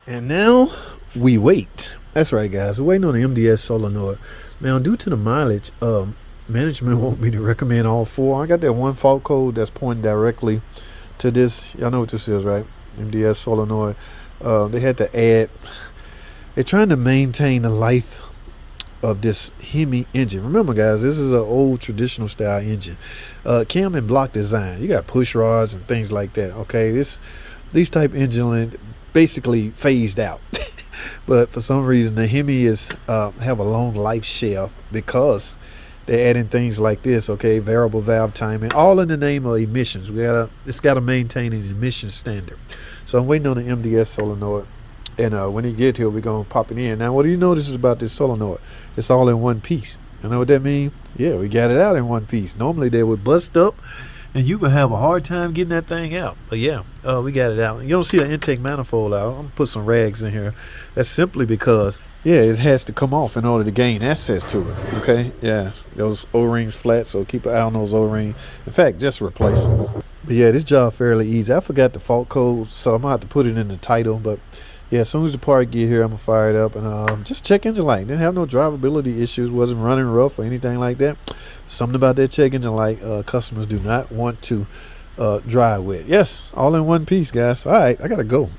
And now we wait. That's right, guys. We're waiting on the MDS solenoid. Now, due to the mileage, management want me to recommend all four. I got that one fault code that's pointing directly to this. Y'all know what this is, right? MDS solenoid. They had to add. They're trying to maintain the life of this HEMI engine. Remember, guys, this is an old traditional style engine. Cam and block design. You got push rods and things like that. Okay, these type engine basically phased out. But for some reason the HEMI is have a long life shelf because they're adding things like this. Okay, variable valve timing, all in the name of emissions. It's got to maintain an emission standard. So I'm waiting on the MDS solenoid, and when it gets here, we're gonna pop it in. Now, what do you notice about this solenoid? It's all in one piece. You know what that means? Yeah, we got it out in one piece. Normally they would bust up and you could have a hard time getting that thing out. But yeah, we got it out. You don't see the intake manifold out. I'm going to put some rags in here. That's simply because, yeah, it has to come off in order to gain access to it. Okay? Yeah, those O-rings flat, so keep an eye on those O-rings. In fact, just replace them. But yeah, this job fairly easy. I forgot the fault code, so I'm going to have to put it in the title. But yeah, as soon as the part get here, I'm going to fire it up. And just check engine light. Didn't have no drivability issues. Wasn't running rough or anything like that. Something about that check engine light customers do not want to drive with. Yes, all in one piece, guys. All right, I got to go.